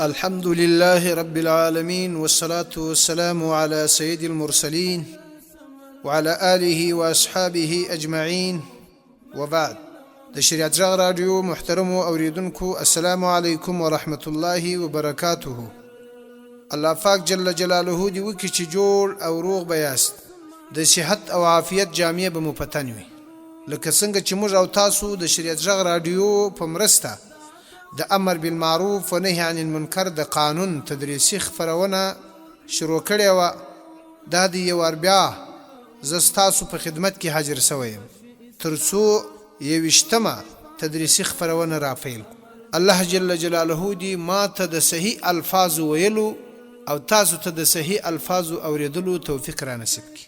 الحمد لله رب العالمين والصلاة والسلام على سيد المرسلين وعلى آله وأصحابه أجمعين وبعد. د شریعت غږ رادیو محترمو اوریدونکو السلام علیکم ورحمة الله وبرکاته. الله پاک جل جلاله دی وکي چې جوړ او روغ بیاست، د صحت او عافیت جامع به مو پتن وي. لکه څنګه چې موږ او تاسو د شریعت غږ رادیو په مرسته د امر بالمعروف و نهي عن المنکر د قانون تدریسي خپرونه شروع کړې وه. دا د یو وار بیا زه ستاسو په خدمت کې حاضر سوی یم تر څو یویشتمه تدریسي خپرونه راپیل کړو. الله جل جلاله دې ما ته د صحیح الفاظو ویلو او تاسو ته د صحیح الفاظو اوریدلو توفیق را نصیب کړي.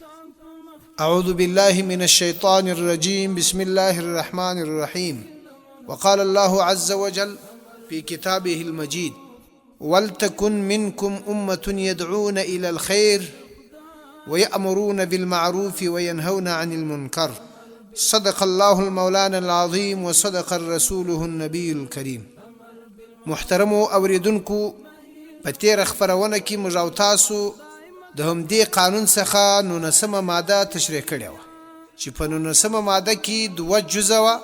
اعوذ بالله من الشیطان الرجیم، بسم الله الرحمن الرحیم. وقال الله عز وجل في كتابه المجيد: ولتكن منكم أمة يدعون إلى الخير ويأمرون بالمعروف وينهون عن المنكر. صدق الله المولانا العظيم وصدق رسوله النبي الكريم. محترمو اوریدونکو، په تېره خپرونه کې موږ او تاسو د همدې قانون څخه 19مه ماده تشریح کړې وه چې په 19مه ماده کې 2 جزه وه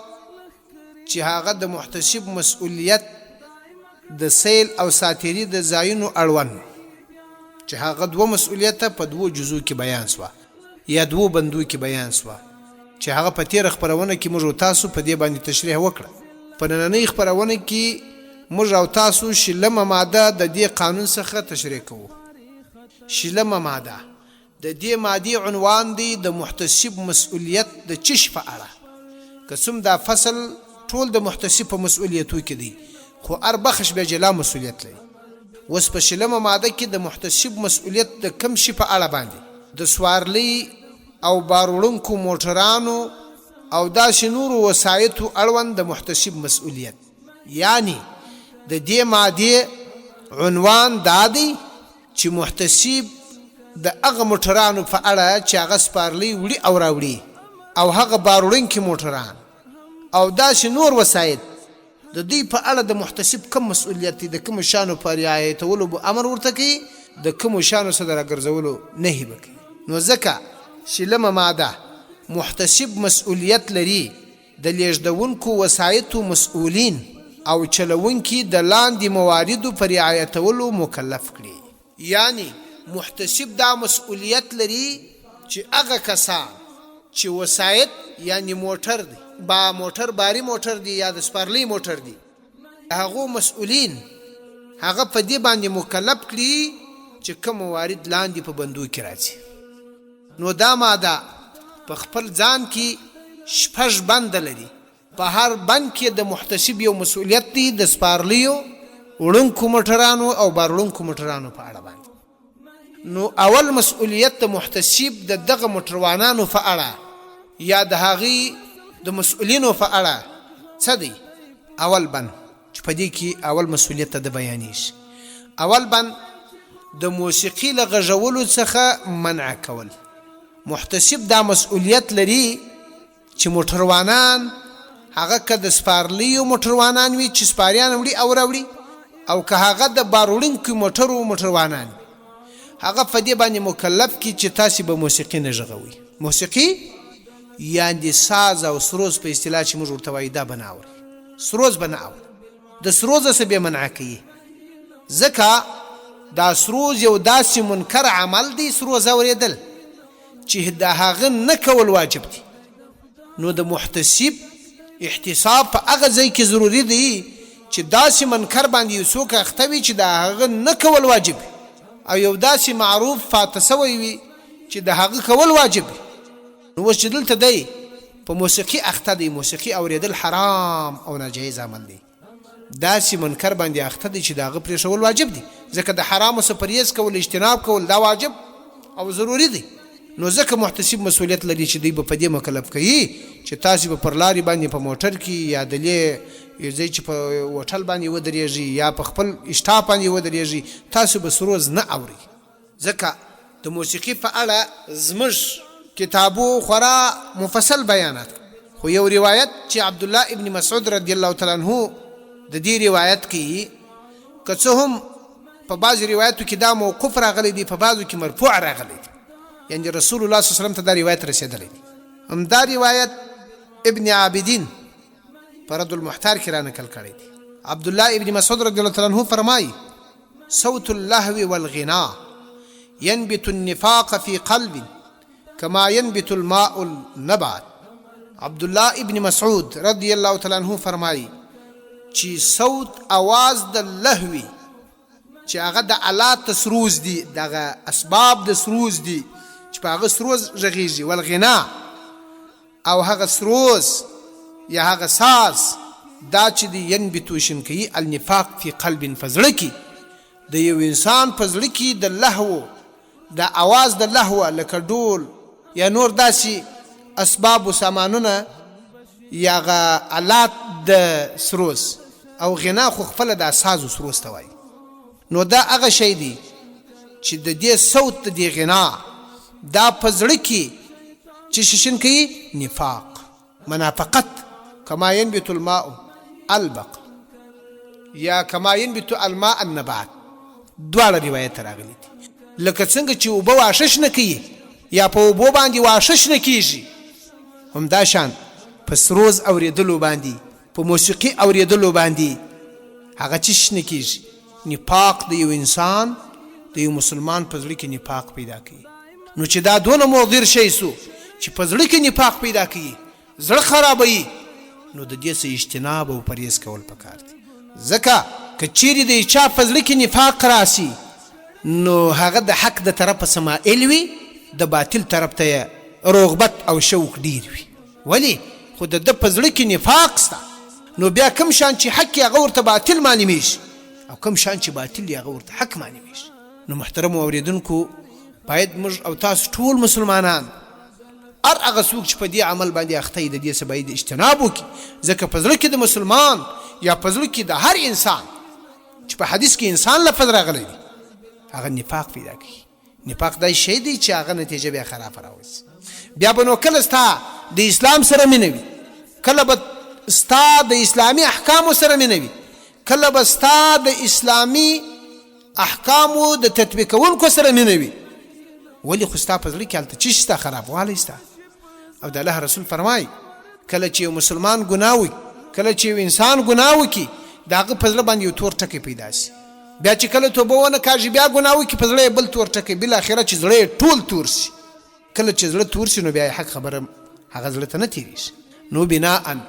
چې هغه د محتسب مسؤلیت د سیل او ساتیری د ځایونو اړوند، چې هغه 2 مسؤلیت په 2 جزو کې بیان سوه یا 2 بندو کې بیان سوه، چې هغه په تېره خپرونه کې موږ او تاسو په دې باندې تشریح وکړه. په نننۍ خپرونه کې موږ او تاسو 20مه ماده د دې قانون څخه تشریح کوو. 20مه ماده د دې مادې عنوان دی د محتسب مسؤلیت د چش په اړه. که څوم دا فصل ټول د محتسب په مسؤلیتو کې دی، خو هر بخش به جلا مسؤلیت لري. اوس په 20مه ماده کې د محتسب مسؤلیت د کم شي په اړه باندې د سوارلي او باروړونکو موټرانو او داسې نورو وسایطو اړوند د محتسب مسؤلیت. یعنی د دې مادې عنوان دا دی چې محتسب د هغه موټرانو په اړه چې هغه سپارلي وړي او راوړي او هغه باروړونکي موټران او داسې نور وسایط، د دې په اړه د محتسب کم مسؤلیت دی، د کوم شانو په رعایتولو به امر ورته کوي، د کوم شانو څخه راګرځولو نهي به کوي. نو ځکه 20مه ماده محتسب مسؤلیت لري د لیږدونکو وسایطو مسؤلین او چلونکي د لاندې مواردو په رعایتولو مکلف کړي. یعنی محتسب دا مسؤلیت لري چې هغه کسان چې وسایط یعنی موټر دی، با موټر باری موټر دی یا د سپارلي موټر دی، هغه مسؤلین هغه په دې باندې مکلف کړي چې کوم موارد لاندې په بندو کې راځي. نو دا ماده په خپل ځان کې 6 بند لري. په هر بند کې د محتسب یو مسؤلیت دی د سپارلیو وړونکو موټرانو او باروړونکو موټرانو په اړه باندې. نو اول مسؤلیت د محتسب د دغه موټروانانو په اړه یا د هغې د مسؤلینو په اړه څه دی؟ اول بند چې په دې کې اول مسؤلیت د بیانیش. اول بند د موسیقي له غږولو څخه منع کول. محتسب دا مسؤلیت لري چې موټروانان هغه که د سپارلیو موټروانان وي چې سپاریان وړي او راوړي، او که هغه د باروړونکو موټروانان هغه په دې باندې مکلف کی چې تاسو به موسیقي نه غږوي. موسیقي یعنی ساز او سروز په اصطلاح چې موږ ورته وایو دا بناور سروز بناور د سروز څخه به منع کوي، ځکه دا سروز یو داسې منکر عمل دی، سروز اوریدل چې د هغه نه کول واجب دی. نو د محتسب احتساب په هغه ځای کې ضروری دی چې داسې منکر باندې یو څوک اخته وي چې د هغه نه کول واجب او یو داسې معروف فاته سوی وي چې د هغه کول واجب. نو اوس چې دلته دی په موسیقي اخته دی، موسیقي اوریدل حرام او ناجایز عمل دی، داسې منکر باندې اخته دی چې د هغه پرېښول واجب دی، ځکه د حرامو څخه پرهیز کول اجتناب کول دا واجب او ضروری دی. نو ځکه محتسب مسؤلیت لري چې دوی به په دې مکلف کوي چې تاسو به پر لارې باندې په موټر کې یا دلې یو ځای چې په هوټل باندې ودرېږي یا په خپل اشټاپ باندې ودرېږي تاسو به سروز نه اوري. ځکه د موسیقي په اړه زموږ کتابو خورا مفصل بیانات، خو یو روایت چې عبد الله ابن مسعود رضی الله تعالی عنہ د دې روایت کې که څه هم په بعض روایتو کې دا موقوف راغلی دی، په بعضو کې مرفوع راغلی دی، یعنی رسول الله صلی الله علیه وسلم ته دا روایت رسېدلی دی. همدا روایت ابن عابدین په رد المحتار کې را نقل کړی دی. عبدالله ابن مسعود رضی الله تعالی عنه فرمایي صوت اللهو والغنا ينبت النفاق في قلب كما ينبت الماء النبات. عبدالله ابن مسعود رضی الله تعالی عنه فرمایي چې صوت اواز د لهوی چې هغه د آلات سروز دي، دغه اسباب د سروز دي چې په هغه سروز غږیږي، والغنا او هغه سروز یا هغه ساز دا چې دی ینبتو شین کوي النفاق فی قلب، فزړه کې د یو انسان په زړه کې د لهو د اواز د لهو لکه ډول یا نور داسې اسباب و سامانونه یا هغه آلات د سروز، او غنا خو خپله د ساز و سروز ته وایي. نو دا هغه شی دی چې د دې صوت د دې غنا دا په زړه کې چې شین کوي نفاق، منافقت. کما ينبت الماء البق یا کما ينبت الماء النبات، دواړه روایت راغلي دي. لکه څنګه چې اوبه واشش نه کوي یا په اوبو باندې واشش نه کیږي، همدا شان په سروز اورېدلو باندې، په موسیقي اورېدلو باندې هغه چې شنه کیږي. نفاق د یو انسان د یو مسلمان په زړه کې نفاق پیدا کوي. نو چې دا دونه مضر شی سو چې په زړه کې نفاق پیدا کوي، زړه خرابوي، نو د دې څخه اجتناب او پرهیز کول پکار دي. ځکه که چیرې د چا په زړه کې نفاق راسي، نو هغه د حق د طرفه سمائل وي، د باطل طرف ته رغبت او شوق ډیر وي. ولی خو د په زړه کې نفاق سته، نو بیا کوم شان چې حق یې هغه ورته باطل معلومیږي، او کوم شان چې باطل یې هغه ورته حق معلومیږي. نو محترمو اوریدونکو، باید موږ او تاسو ټول مسلمانان هر هغه څوک چې په دې عمل باندې اخته د دې څخه باید اجتناب وکړي. ځکه په زړه کې د مسلمان یا په زړه کې د هر انسان چې په حدیث کې انسان لفظ راغلی دی، هغه نفاق پیدا کوي. نفاق دا شی دی چې هغه نتیجه بیا خرابه راوځي. بیا به نو کله ستا د اسلام سره مینه وي، کله به ستا د اسلامي احکامو سره مینه وي، کله به ستا د اسلامي احکامو د تطبیقونکو سره مینه وي. ولی خو ستا په زړه کې هلته څه شته؟ خرابوالی شته. او د الله رسول فرمایي کله چې یو مسلمان ګناه وکړي، کله چې یو انسان ګناه وکړي، د هغه په زړه باندې یو تور ټکی پیدا شي. بیا چې کله توبه ونه کاږي، بیا ګناه وکړي، په زړه یې بل تور ټکی، بالاخره چې زړه یې ټول تور شي. کله چې زړه تور شي، نو بیا حق خبره هغه زړه ته نه تېرېږي. نو بناءً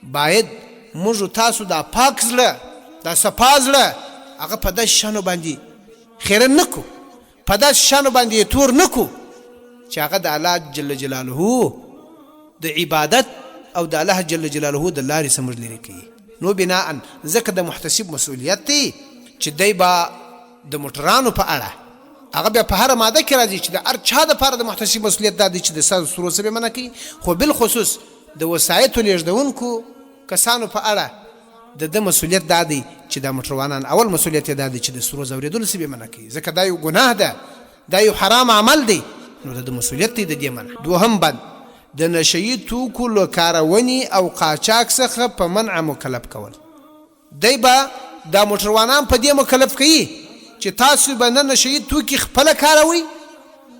باید موږ تاسو دا پاک زړه، دا صفا زړه، هغه په داسې شیانو باندې خیره نه کړو، په داسې شیانو باندې تور نه کړو چې هغه د الله جل جلاله د عبادت او د الله جل جلاله د لارې څخه موږ لرې کوي. نو بناءً ځکه د محتسب مسؤلیت دی چې دی به د موټرانو په اړه هغه بیا په هره ماده کې راځي چې د هر چا دپاره د محتسب مسؤلیت دا دی چې د ساز سروز څخه منع کوي. خو بالخصوص د وسایطو لیږدونکو کسانو په اړه د ده مسؤلیت دا دی چې دا موټروانان اول مسؤلیت یې دا دی چې د سروز اورېدلو څخه منع کوي، ځکه دا یو ګناه ده، دا یو حرام عمل دی. نو د مسؤلیت دی د دې منع. دوهم بند د نشهیي توکو له کارونې او قاچاق څخه په منع مکلف کول. دی به دا موټروانان په دې مکلف کوي چې تاسو به نه نشهیي توکي خپله کاروئ،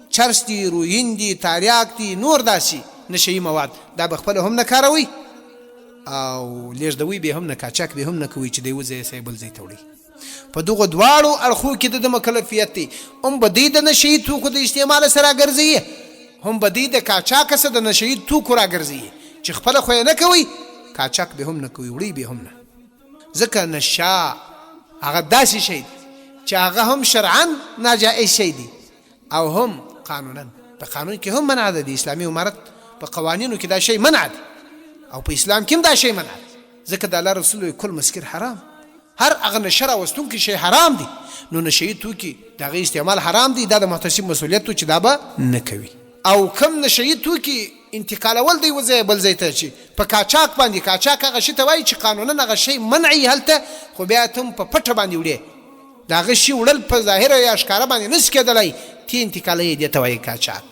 چرس دي، روین دي، تاریاک دي، نور داسې نشهیي مواد، دا به خپله هم نه کاروئ، او لیږدوی به هم نه، قاچاق به هم نه کوئ چې د یوه ځایه بل ځای ته وړئ. په دغو دواړو اړخو کې د مکلفیت دی. هم به دی د نشهیي توکو د استعمال سره راګرځوي، هم به دی د قاچاق سره د نشهیي توکو راګرځوي چې خپله خو یې نه کوئ، قاچاق به هم نه کوئ، وړئ به هم نه. ځکه نشه هغه داسې شی دی چې هغه هم شرعاً ناجائز شی دی او هم قانونا. په قانون کې هم منع ده، د اسلامي امارت په قوانینو کې دا شی منع ده، او په اسلام کې هم دا شی منع ده. ځکه د الله رسول وایي کل مسکر حرام، هر هغه نشه راوستونکی شی حرام دی. نو نشهیي توکي د هغې استعمال حرام دی، دا د محتسب مسؤلیت و چې دا به نه کوي. او کم نشهیي توکي انتقالول دی یوه ځایه بل ځای ته، چې په قاچاق باندې، قاچاق هغه شي ته وایي چې قانونا هغه شی منعي هلته، خو بیا ته هم په پټه باندې وړې، د هغه شي وړل په ظاهره یا ښکاره باندې نه شي کېدلی، تی انتقالوي، دې ته وایي قاچاق.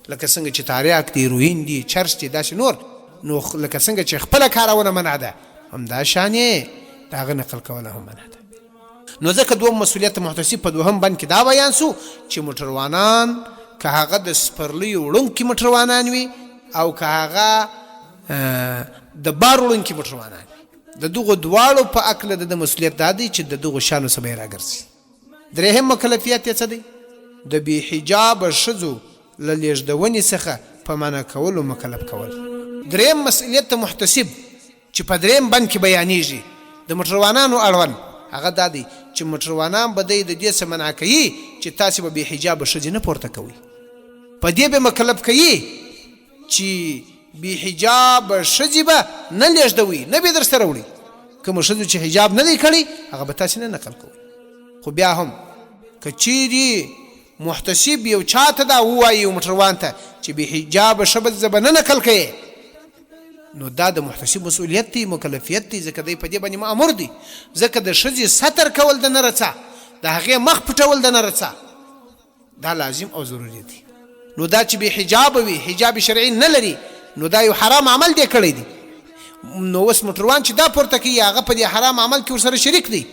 لکه څنګه چې تاریاک دی، روین دی، چرس دی، داسې نور. نو لکه څنګه چې خپله کارونه منع ده، همدا شان یې د هغه نقل کول هم منع ده. نو ځکه دوم مسؤلیت محتسب په دوهم بند کې دا بیان سو چې موټروانان که هغه د سپرلیو وړونکي موټروانان وي او که هغه د بار وړونکي موټروانان وي، د دغو دواړو په عقله د مسؤلیت دا دی چې د دغو شانو څخه به یې راګرځي. درېیم مکلفیت یې څه دی؟ د بې حجابه ښځو له لېږدونې څخه په منع کولو مکلف کول. درېیم مسؤلیت محتسب چې په درېیم بند کې بیانېږي د موټروانانو اړوند هغه دا دی چې موټروانان به دی د دې څه منع کوي چې تاسې به بې حجابه ښځې نه پورته کوئ. په دې به مکلف کوي چې بې حجابه ښځې به نه لېږدوئ، نه به یې در سره وړي. کومو ښځو چې حجاب نه دی کړی هغه به تاسې نه نقل کوئ. خو بیا هم که چیرې محتسب یو چاته دا ووایي یو موټروان ته چې بې حجابه ښه زه به نه نقل کوې، نو دا د محتسب مسؤلیت دی، مکلفیت دی، ځکه دی په دې باندې مأمور دی. ځکه د ښځې ستر کول د نه رڅه، د هغې مخ پټول د نه رڅه، دا لازم او ضروري دی. نو دا چې بې حجابه وي، حجاب شرعي نه لري، نو دا یو حرام عمل دی کړی دی. نو اوس موټروان چې دا پورته کوي هغه په دې حرام عمل کې ورسره شریک دی،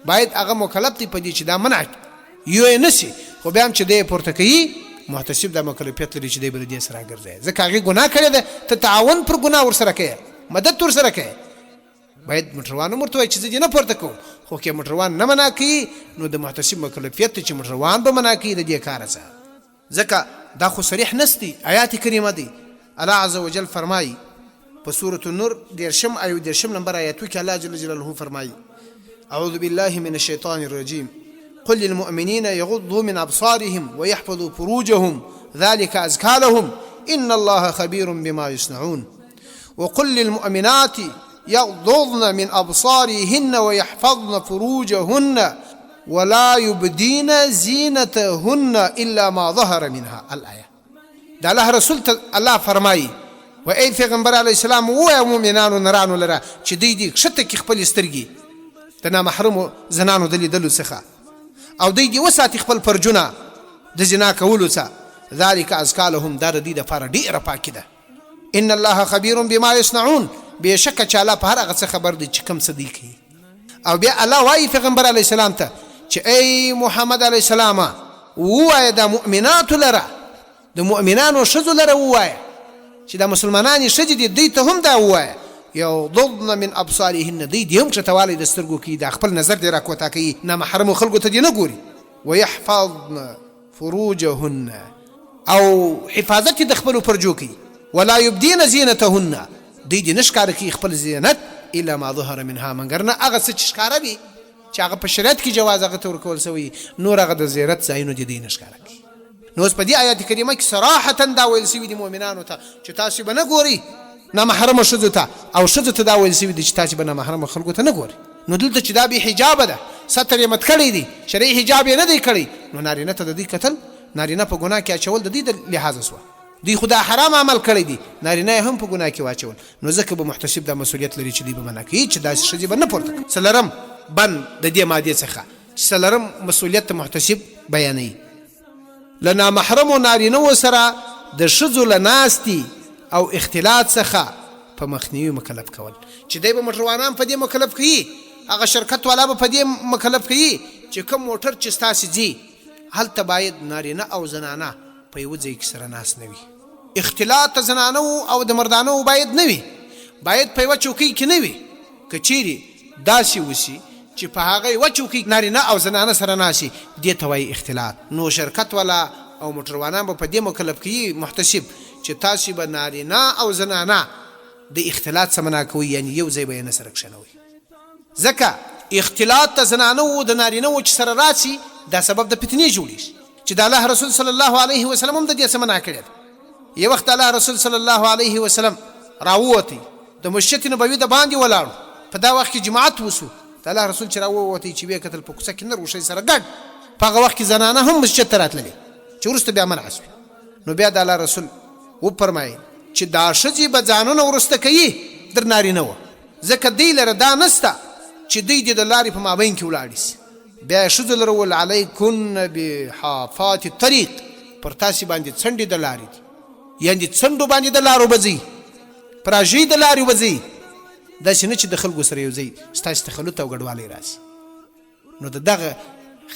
باید هغه مکلف دی په دې چې دا منع یو یې نشي. خو بیا هم چې دی پورته کوي محتسب دا مکلفیت لري چې دی به د دې سره راګرځي، ځکه هغې ګناه کړې ده، ته تعاون پر ګناه ورسره کوې، مدد ورسره کوې. باید موټروان هم ورته وایي چې زه دې نه پورته کوم. خو که موټروان نه منع کوي نو د محتسب مکلفیت دی چې موټروان به منع کوي د دې کاره څخه، ځکه دا خو صریح نستی. آیات کریمه دی الله عز وجل فرمایي په سورة النور 10 نمبر آیاتو کې الله جل جلاله فرمایي اعوذ بالله من الشیطان الرجیم قل للمؤمنين يغضوا من أبصارهم ويحفظوا فروجهم ذلك أزكى لهم إن الله خبير بما يصنعون وقل للمؤمنات يغضضن من أبصارهن ويحفظن فروجهن ولا يبدين زينتهن إلا ما ظهر منها. الآية دا الله رسول الله فرمایي و ای پیغمبر علیه السلام و مؤمنانو نرانو لره چې دی کښته کې خپل سترګې د نامحرمو زنانو د لیدلو څخه او دی وساتي خپل فرجونه د زنا کولو څخه. ذلك ازکا لهم، دا د دې دپاره ډېره پاکي ده. ان الله خبیر بما یصنعون، بېشکه چې الله په هر هغه څه خبر دی چې کوم څه دی کوي. او بیا الله وایي پیغمبر علیه السلام ته چې ای محمد علیه السلام ووایه د مؤمناتو لره، د مؤمنانو ښځو لره ووایه چې د مسلمانانې ښځې دي دوی ته هم دا ووایه یغضضن من ابصارهن، دوی هم کښتوالی د سترګو کوي، دا خپل نظر دې راکوتا کوي، نامحرمو خلکو ته دې نه ګوري. ویحفظن فروجهن، او حفاظت د خپلو فرجو کوي. ولا یبدین زینتهن، دوی دې نه ښکاره کوي خپل زینت الا ما ظهر منها، مګر نه هغه څه چې ښکاره وي چې هغه په شریعت کې جواز هغه ته ورکول سوی، نور هغه د زیرت ځایونه دې دوی نه ښکاره کوي. نو اوس په دې آیات کریمه کې صراحتا دا ویل سوي دي مؤمنانو ته چې تاسو به نه ګورئ نامحرمه ښځو ته، او ښځو ته دا ویل سوي دي چې تاسو به نامحرمه خلکو ته نه ګورئ. نو دلته چې دا بې حجابه ده، ستر یې مت کړی دی، شرعي حجاب یې نه دی کړی، نو نارینه ته د دوی کتل، نارینه په ګناه کې اچول د دوی د لحاظه سوه. دوی خو دا حرام عمل کړی دی، نارینه یې هم په ګناه کې واچول. نو ځکه به محتسب دا مسؤلیت لري چې دوی به منع کوي چې داسې ښځې به نه پورته کړي. څلورم بند د دې مادې څخه چې څلورم مسؤلیت محتسب بیانوي، له نامحرمو نارینهو سره د ښځو له ناستې او اختلاط څخه په مخنیوي مکلف کول. چې دی به موټروانان په دې مکلف کوي، هغه شرکت والا به په دې مکلف کوي چې کوم موټر چې ستاسې ځي هلته باید نارینه او زنانه په یوه ځای کې سره ناست نه وي. اختلاط د زنانو او د مردانو باید نه وي، باید په یوه چوکۍ کې نه وي. که چیرې داسې وشي چې په هغه یوه چوکۍ نارینه او زنانه سره ناست وي، دې ته وایي اختلاط. نو شرکت والا او موټروانان به په دې مکلف کوي محتسب چې تاسې به نارینه او زنانه د اختلاط څخه منع کوئ، یعنې یو ځای به یې نه سره کښېنوئ. ځکه اختلاط د زنانو د نارینهو چې سره راسي دا سبب د فتنې جوړېږي، چې د الله رسول صلی الله علیه وسلم هم د دې څخه منع کړی ده. یو وخت الله رسول صلی الله علیه وسلم راووتی، د مسجد نبوي د باندې ولاړو، په دا وخت کې جماعت وسو. د الله رسول چې راووتی چې ویې کتل په کوڅه کې نر وشی سره ګډ، په هغه وخت کې زنانه هم مسجد ته راتللې چې وروسته بیا منع شوې. نو بیا د الله رسول وفرمایل چې دا ښځې به ځانونه وروسته کوي در نارینه وه، ځکه دوی لره دا نسته چې دوی دې د لارې په مابین کې ولاړې سي. بیا یې ښځو لره وویل علیکن بحافات الطریق، پر تاسې باندې څنډې د لارې دي، یعنې څنډو باندې د لارو به ځئ، پراژۍ د لارې به ځئ، داسې نه چې د خلکو سره یو ځای ستاسې تخلط او ګډوالی راسي. نو دغه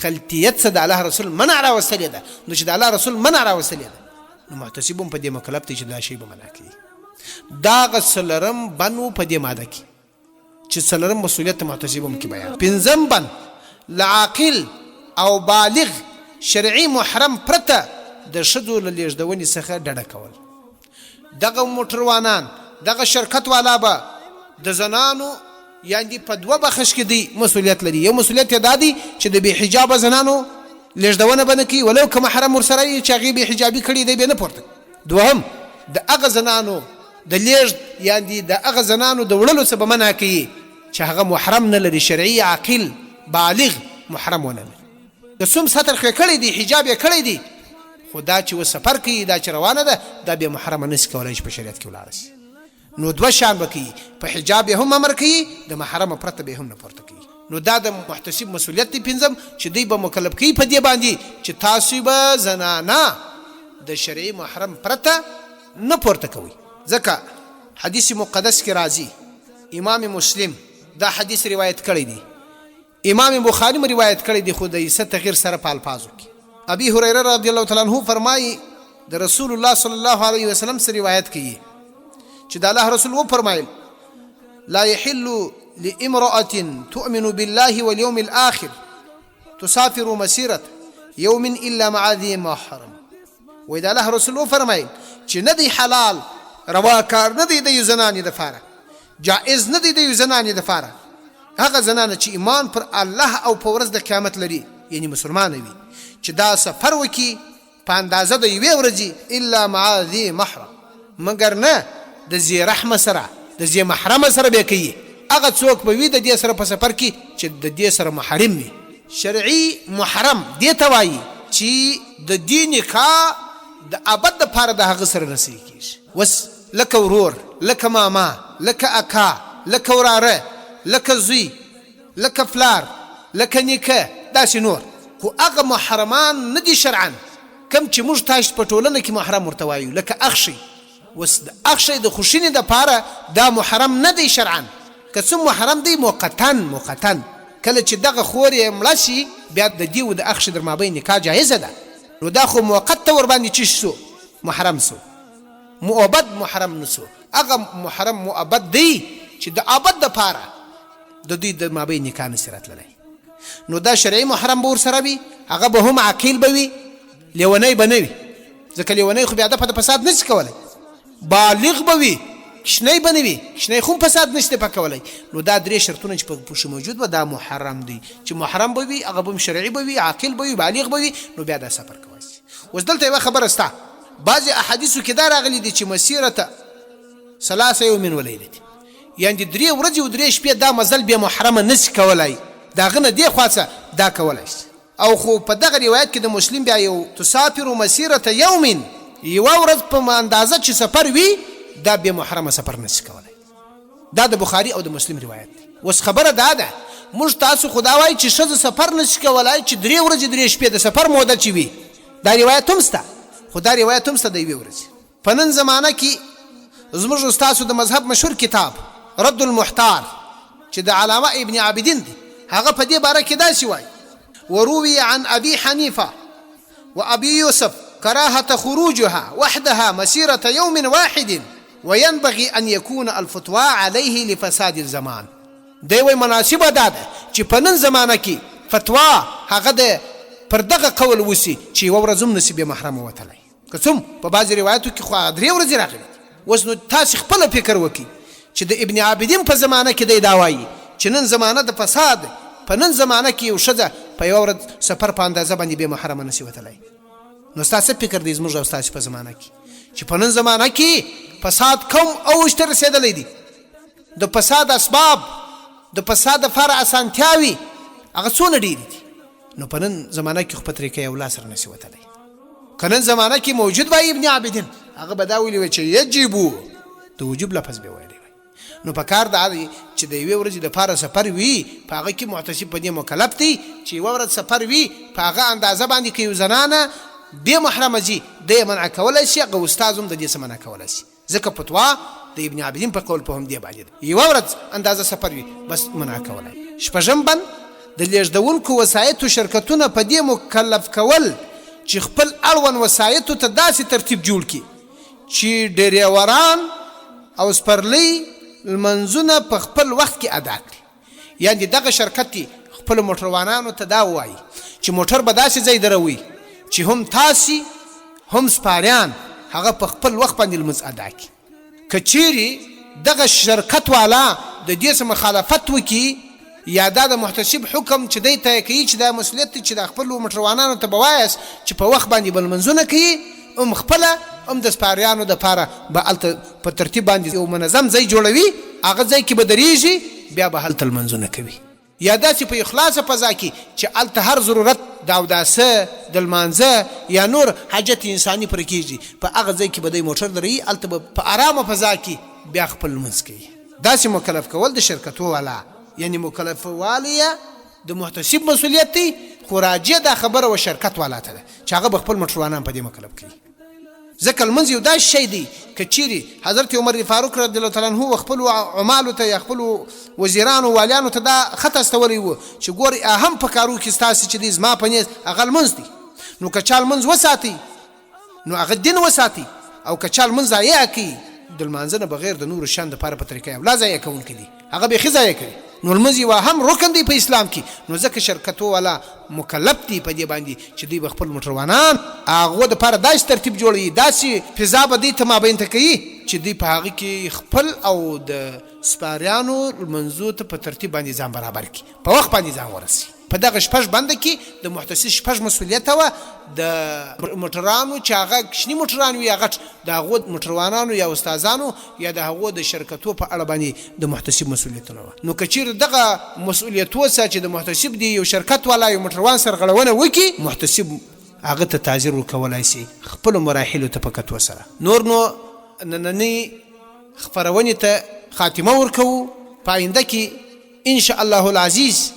خلطیت څه د الله رسول منع راوستلې ده. نو چې د الله رسول منع راوستلې ده نو محتسب هم په دې مکلف دی چې دا شی به منع کړي. دغه څلورم بنو په دې ماده کې چې څلورم مسؤلیت محتسب هم کې بیان. پنځم بن لعاقل او بالغ شرعي محرم پرته د ښځو له لیږدونې څخه ډډه کول. دغه موټروانان دغه شرکت والا به د زنانو یعنی په دوه بخش کې دی مسؤلیت لري. یو مسؤلیت دا دی چې د بې حجابه زنانو لیږدونه به نه کوي ولو که محرم ورسره وي چې هغې بې حجابي کړي دی به نه پورته. دوهم د هغه زنانو د لیږد یعنی د هغه زنانو د وړلو څه به منع کوي چې هغه محرم نه لري، شرعي عاقل بالغ محرم ونه لري. که څوم ستر کړی دی حجاب یې کړی دی خو دا چې و سفر کوي دا چې روانه ده دا بیا محرمه نشي کولی چې په شریعت کې ولاړه شي. نو دوه شان به کوي، په حجاب یې هم امر کوي، د محرمه پرته به هم نه پورته کوي. نو دا د محتسب مسؤلیت دی پنځم چې دوی به مکلف کوي په دې باندې چې تاسو به زنانه د شرعي محرم پرته نه پورته کوي. ځکه حدیث مقدس کې راځي، امام مسلم دا حدیث روایت کړی دی، امام بخاری م روایت کړی دی، خو د یې تغیر سره په الفاظو کې. ابي هريره رضی الله تعالی عنہ فرمایي د رسول الله صلی الله علیه وسلم سره روایت کوي چې د الله رسول و فرمایل لا يحل لامرأة تؤمن بالله واليوم الآخر تسافر مسيرة يوم إلا مع ذي محرم. وإذا الله رسول و فرمایل چې ندی حلال رواکار ندی د زنانې دپاره، جائز ندی د زنانې دپاره هغه زنانه چې ایمان پر الله او په ورځ د قیامت لري یعنی مسلمان وي چې دا سفر وکي په اندازه د یوې ورځې الا مع ذي محرم، مګر نه د ذي رحمه سره د ذي محرم سره به کوي. هغه څوک به وي د دې سره په سفر کې چې د دې سره محرم وي. شرعي محرم دې ته وایي چې د دې نکاح د ابد دپاره د هغه سره رسېږي کېږي. وس لکه ورور، لکه ماما، لکه اکا، لکه وراره، لکه زوی، لکه فلار، لکه نیکه، داسې نور. خو هغه محرمان نه دي شرعا کم چې موږ تاسو په ټولنه کې محرم ورته وایو، لکه اخشي. وس د اخشي د خوشینې دپاره دا محرم نه دی شرعا. که څوم محرم دی موقتن کله چې دغه خور یې مړه شي بیا د دې و د اخشي در مابین نکاح جایزه ده. نو دا خو موقت ته ورباندې چی شو محرم سو، مؤبد محرم نسو. هغه محرم مؤبد دی چې د ابد دپاره د دوی د مابین نکاح نشي راتللی. نو دا شرعي محرم به ورسره وي، هغه به هم عاقل به وي، لیونی به نه وي ځکه لیونی خو بیا د فساد نشي کولی. بالغ به وي، کشنی به نه وي، کشنی خو فساد نشته په کولی. نو دا درې شرطونه چې په پوښ موجود به دا محرم دی چې محرم به وي، هغه به شرعي به وي، عاقل به وي، بالغ به وي. نو بیا دا سفر کوي. اوس دلته یوه خبره سته، بعضې احادیثو کې دا راغلي دي چې مسیرته 3 یوم و لیلة، یعنې 3 ورځې او 3 شپې دا مزل بیا محرمه نشي کولی، د هغه نه دې خوا څه دا کولی شي. او خو په دغه روایت کې د مسلم بیا یو تسافر مسیرة یوم، یوه ورځ په اندازه چې سفر وي دا بیا محرمه سفر نشي کولی. دا د بخاري او د مسلم روایت دی. اوس خبره دا ده موږ تاسو خدا وایي چې ښځه سفر نشي کولی چې 3 ورځې 3 شپې د سفر موده چې وي، دا روایت هم شته. خو دا روایت هم شته د یوې ورځې. په نن زمانه کې زموږ استاسو د مذهب مشهور کتاب رد المحتار چې د علامه ابن عابدین دی، هغه په دې باره کې داسې وایي وروي عن ابي حنيفه وابي يوسف كراهه خروجها وحدها مسيره يوم واحد وينبغي ان يكون الفتوى عليه لفساد الزمان. دی وایي مناسبه دا ده چې په نن زمانه کې فتوا هغه د پر دغه قول وسی چې یوه ورځ هم نشي بیا محرمه وتلی. که څوم په بعضې روایاتو کې خو 3 ورځې راغلي. اوس نو تاسې خپله فکر وکړي چې د ابن عابدین په زمانه کې دی دا وایي چې نن زمانه د فساد، په نن زمانه کې یو ښځه په یوه ورځ سفر په اندازه باندې بیا محرمه نشي وتلی. نو ستا څه فکر دی زموږ او ستاسې په زمانه کې چې په نن زمانه کې فساد کوم اوج ته رسېدلی دی؟ د فساد اسباب، د فساد دپاره اسانتیاوې هغه څونه ډېرې دي. نو په نن زمانه کې خو په طریقه یو لاس سره نشي وتلی. که نن زمانه کې موجود وای ابن عابدین هغه به دا ویلي وای چې یجبو د وجوب لفظ به ویلی وای. نو په کار دا دی چې د یوې ورځې دپاره سفر وي په هغه کې محتسب په دې مکلف دی چې یوه ورځ سفر وي په هغه اندازه باندې که یو زنانه بې محرمه ځي دی یې منع کولی شي، هغه استاذ هم د دې څه منع کولی شي. ځکه فتوا د ابن عابدین په قول په همدې باندې ده، یوه ورځ اندازه سفر وي بس منع کولی. 6 بند د لیږدونکو وسایطو شرکتونه په دې مکلف کول چې خپل اړوند وسایطو ته داسې ترتیب جوړ کړي چې ډریوران او سپرلي لمنځونه په خپل وخت کې ادا کړي. یعنې دغه شرکت خپل موټروانانو ته دا ووایي چې موټر به داسې ځای دروي چې هم تاسې هم سپاریان هغه په خپل وخت باندې لمونځ ادا کړي. که چیرې دغه شرکت والا د دې څه مخالفت وکړي یا دا د محتسب حکم چې دی ته کوي چې دا مسؤلیت چې د خپلو موټروانانو ته به وایاست چې په وخت باندې به لمونځونه کوي خپله د سپاریانو دپاره به هلته په ترتیب باندې یو منظم ځای جوړوي هغه ځای کې به درېږي بیا به هلته لمونځونه کوي. یا داسې په اخلاصه فضا کې چې هلته هر ضرورت د اوداسه د لمانځه یا نور حاجت انساني پرې کېږي په هغه ځای کې به دی موټر دروي هلته به په ارامه فضا کې بیا خپل لمونځ کوي. داسې مکلف کول د شرکتو والا یعنی مکلف والی د محتسب مسؤلیت دی خو راجع دا خبره و شرکت والا ته ده چې هغه به خپل موټروانان په دې مکلف کوي. ځکه لمونځ یو داسې شی دی که چیرې حضرت عمر فاروق رضی الله تعالی عنه خپلو عمالو ته یا خپلو وزیرانو والیانو ته دا خط استولی و چې ګورئ اهم په کارو کې ستاسې چې دی زما په نیز هغه لمونځ دی. نو که چا لمونځ وساتي نو هغه دین وساتي او که چا لمونځ ضایع کوي د لمانځه نه بغیر د نورو شیانو دپاره په طریقه اولا ضایع کوونکی دی هغه بیخي ضایع کوي. نو لمونځ یو هم رکن دی په اسلام کې. نو ځکه شرکتو والا مکلف دی په دې باندې چې دوی به خپل موټروانان هغو دپاره داسې ترتیب جوړوي داسې فضا به دوی ته مابین ته کوي چې دوی په هغه کې خپل او د سپاریانو لمنځو ته په ترتیب باندې ځان برابر کړي په وخت باندې ځان ورسي. په دغه شپږ بنده کې د محتسب شپږ مسؤلیت وه د موټرانو چې هغه کوچني موټران وي یا غټ د هغو موټروانانو یا استادانو یا د هغو د شرکتو په اړه باندې د محتسب مسؤلیتونه وه. نو که چیرې دغه مسؤلیت وسه چې د محتسب دی یو شرکت والا یو موټروان سرغړونه وکړي محتسب هغه ته تعذیر ورکولی شي خپلو مراحلو ته په کتو سره. نور نو نننۍ خپرونې ته خاتمه ورکوو په آینده کې انشاء الله العزیز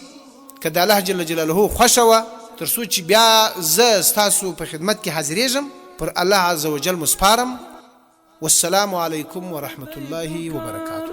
که د الله جل جلاله خوښه وه تر څو چې بیا زه ستاسو په خدمت کې حاضرېږم پر الله عز وجل مسپارم. والسلام علیکم ورحمة الله وبرکاته.